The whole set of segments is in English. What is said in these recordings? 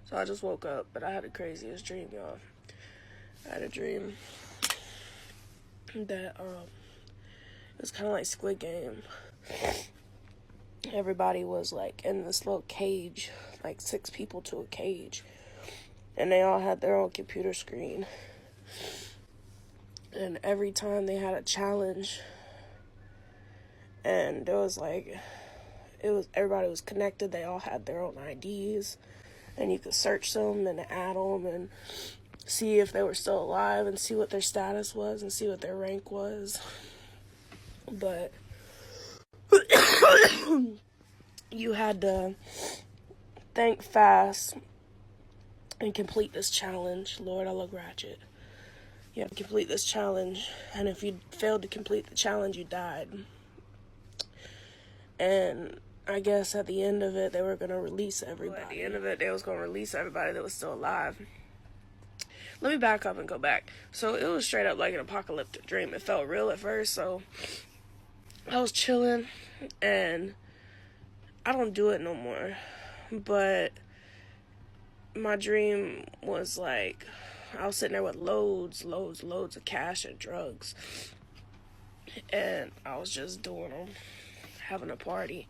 So I just woke up, but I had the craziest dream, y'all. I had a dream that it was kind of like Squid Game. Everybody was like in this little cage, like 6 people to a cage, and they all had their own computer screen. And every time they had a challenge, and there was like, everybody was connected. They all had their own IDs, and you could search them and add them and see if they were still alive and see what their status was and see what their rank was. But you had to think fast and complete this challenge. Lord, I look ratchet. You had to complete this challenge, and if you failed to complete the challenge, you died. And I guess at the end of it, they were going to release everybody. At the end of it, they was going to release everybody that was still alive. Let me back up and go back. So it was straight up like an apocalyptic dream. It felt real at first, so I was chilling, and I don't do it no more. But my dream was like, I was sitting there with loads of cash and drugs. And I was just doing them, having a party.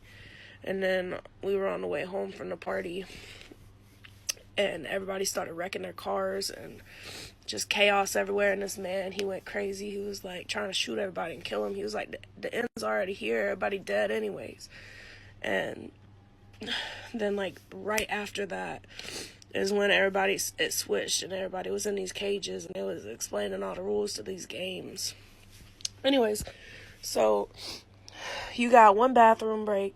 And then we were on the way home from the party, and everybody started wrecking their cars and just chaos everywhere. And this man, he went crazy. He was like trying to shoot everybody and kill him. He was like, the end's already here. Everybody dead anyways. And then like right after that is when it switched, and everybody was in these cages, and it was explaining all the rules to these games. Anyways, so you got one bathroom break.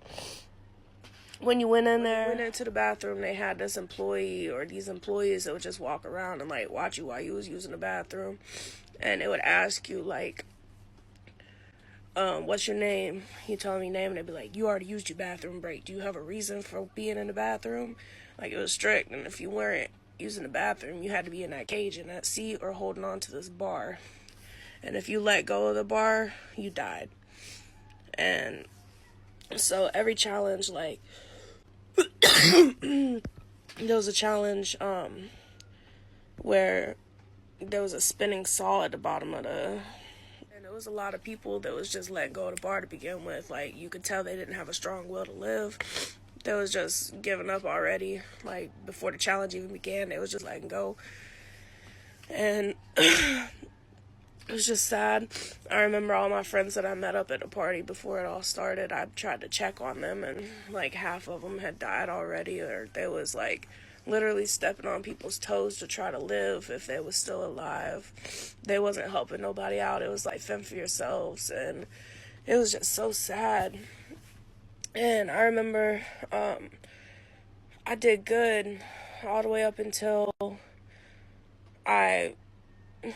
When you went into the bathroom, they had this employee or these employees that would just walk around and like watch you while you was using the bathroom, and it would ask you like, what's your name? You tell them your name, and they'd be like, you already used your bathroom break. Do you have a reason for being in the bathroom? Like, it was strict, and if you weren't using the bathroom, you had to be in that cage, in that seat, or holding on to this bar. And if you let go of the bar, you died. And so every challenge, like, there was a challenge where there was a spinning saw at the bottom of and there was a lot of people that was just letting go of the bar to begin with. Like, you could tell they didn't have a strong will to live. They was just giving up already. Like, before the challenge even began, they was just letting go. And it was just sad. I remember all my friends that I met up at the party before it all started. I tried to check on them, and like half of them had died already, or they was like literally stepping on people's toes to try to live if they was still alive. They wasn't helping nobody out. It was like, fend for yourselves, and it was just so sad. And I remember I did good all the way up until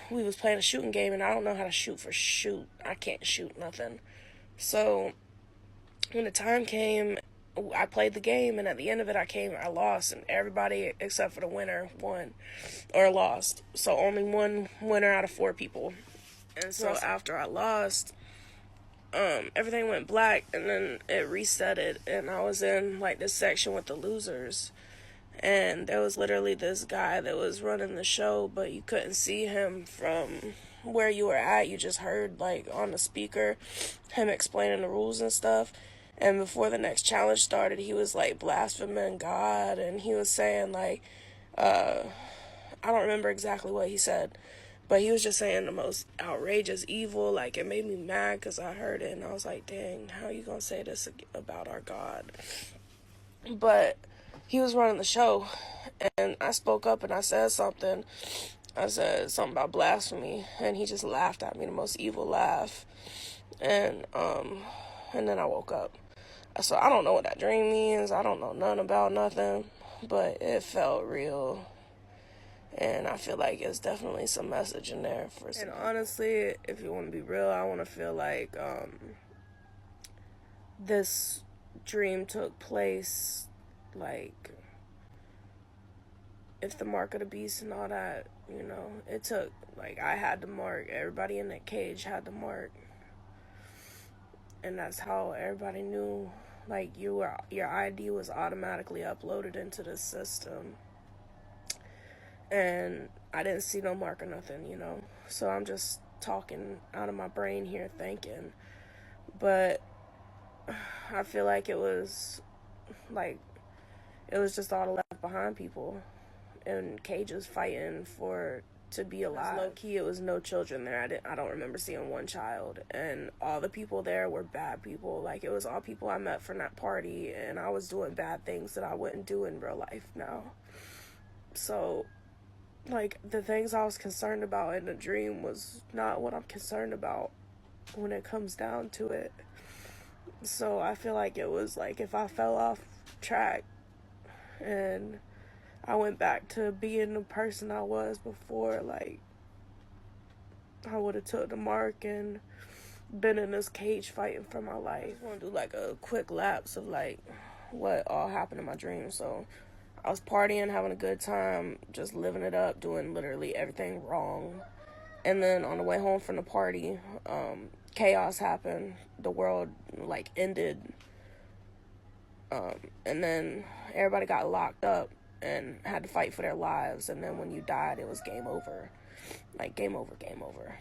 we was playing a shooting game, and I don't know how to shoot. I can't shoot nothing. So when the time came, I played the game, and at the end of it, I lost, and everybody except for the winner won or lost. So only one winner out of 4 people. And so after I lost, everything went black, and then it resetted, and I was in like this section with the losers. And there was literally this guy that was running the show, but you couldn't see him from where you were at. You just heard, like, on the speaker, him explaining the rules and stuff. And before the next challenge started, he was, like, blaspheming God, and he was saying, like, I don't remember exactly what he said, but he was just saying the most outrageous evil. Like, it made me mad because I heard it, and I was like, dang, how you gonna say this about our God? But he was running the show, and I spoke up and I said something. I said something about blasphemy, and he just laughed at me, the most evil laugh. And then I woke up. So I don't know what that dream means. I don't know nothing about nothing, but it felt real. And I feel like it's definitely some message in there for some. And honestly, if you want to be real, I want to feel like this dream took place, like, if the mark of the beast and all that, you know, it took, like, I had the mark. Everybody in that cage had the mark. And that's how everybody knew, like, your ID was automatically uploaded into the system. and I didn't see no mark or nothing, So I'm just talking out of my brain here thinking. But I feel like like it was just all the left behind people in cages fighting for to be alive. Low key, it was no children there. I don't remember seeing one child, and all the people there were bad people. Like, it was all people I met from that party, and I was doing bad things that I wouldn't do in real life now. So, like, the things I was concerned about in the dream was not what I'm concerned about when it comes down to it. So I feel like it was like if I fell off track and I went back to being the person I was before, like, I would have took the mark and been in this cage fighting for my life. I just want to do like a quick lapse of like what all happened in my dream. So I was partying, having a good time, just living it up, doing literally everything wrong. And then on the way home from the party, chaos happened. The world like ended. And then everybody got locked up and had to fight for their lives. And then when you died, it was game over. Like, game over, game over.